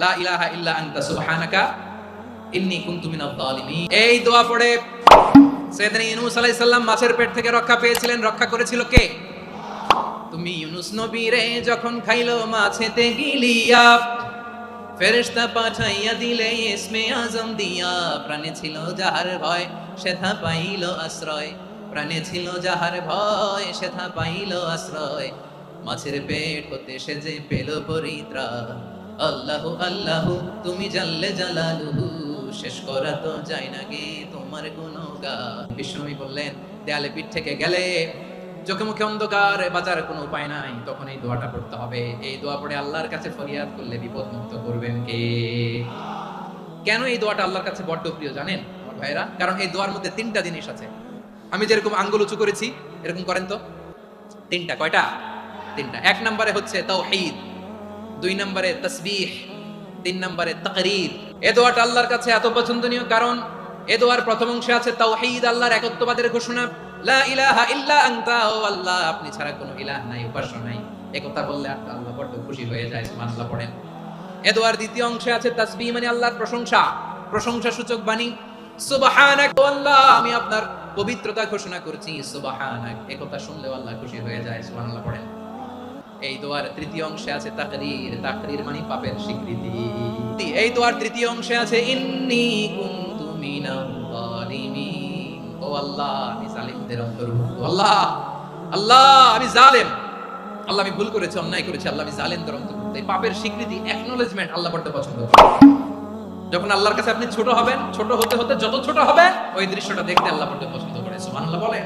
লা ইলাহা ইল্লা আনতা সুবহানাকা ইন্নী কুনতু মিনাজ জালিমিন। এই দোয়া পড়ে সাইয়েদনা ইউনূস আলাইহিস সালাম মাছের পেট থেকে রক্ষা পেয়েছিলেন। রক্ষা করেছিল কে? তুমি ইউনূস নবীরে যখন খাইলো মাছেতে গিলিয়া, ফেরেশতা পাঠাইয়া দিলে ইসমে আজম দিয়া। প্রাণে ছিল যাহার ভয় সেথা পাইল আশ্রয়, প্রাণে ছিল যাহার ভয় সেথা পাইল আশ্রয়। মাছের পেট হতে সে যে পেল পরিত্রাণ। আল্লাহু আল্লাহু তুমি জাল্লে জালালুহু, শেষ করা তো যায় না গে তোমার গুণগান। বিষ্ণুই বললেন, দেয়ালে পিঠ থেকে গেলে, চোখে মুখে অন্ধকার, বাঁচার কোনো উপায় নাই, তখন এই দোয়াটা পড়তে হবে। এই দোয়া পড়ে আল্লাহর কাছে ফরিয়াদ করলে বিপদ মুক্ত করবেন কে? কেন এই দোয়াটা আল্লাহর কাছে বড্ড প্রিয় জানেন আমার ভাইরা? কারণ এই দোয়ার মধ্যে তিনটা জিনিস আছে। আমি যেরকম আঙ্গুল উঁচু করেছি এরকম করেন তো। তিনটা। কয়টা? তিনটা। এক নম্বরে হচ্ছে তাওহীদ, দুই নম্বরে তাসবিহ, তিন নম্বরে তাকরীর। এই দোয়াটা আল্লাহর কাছে এত পছন্দনীয় কারণ এই দোয়ার প্রথম অংশে আছে তাওহীদ, আল্লাহর একত্ববাদের ঘোষণা। লা ইলাহা ইল্লা আনতা, ও আল্লাহ আপনি ছাড়া কোনো ইলাহ নাই, উপাস্য নাই। এই কথা বললে আল্লাহ বড় খুশি হয়ে যায়। সুবহানাল্লাহ পড়েন। এই দোয়ার দ্বিতীয় অংশে আছে তাসবিহ, মানে আল্লাহর প্রশংসা, প্রশংসা সূচক বাণী। সুবহানাক, ও আল্লাহ আমি আপনার পবিত্রতা ঘোষণা করছি। সুবহানাক, এই কথা শুনলেও আল্লাহ খুশি হয়ে যায়। সুবহানাল্লাহ পড়েন। এই দোয়ার তৃতীয় অংশে আছে তাকরীর, তাকরীর মানে পাপের স্বীকৃতি। এই দোয়ার তৃতীয় অংশে আছে ইন্নী কুনতু মিনাল জালিমিন, ও আল্লাহ আমি জালিমদের অন্তর্ভুক্ত। আল্লাহ আল্লাহ আমি জালেম, আল্লাহ আমি ভুল করেছি, অন্যায় করেছি, আল্লাহ আমি জালেমদের অন্তর্ভুক্ত। এই পাপের স্বীকৃতি, অ্যাকনলেজমেন্ট আল্লাহ বড় পছন্দ করেন। যখন আল্লাহর কাছে আপনি ছোট হবেন, ছোট হতে হতে যত ছোট হবেন ওই দৃশ্যটা দেখতে আল্লাহ বড় পছন্দ করে। সুবহানাল্লাহ বলেন।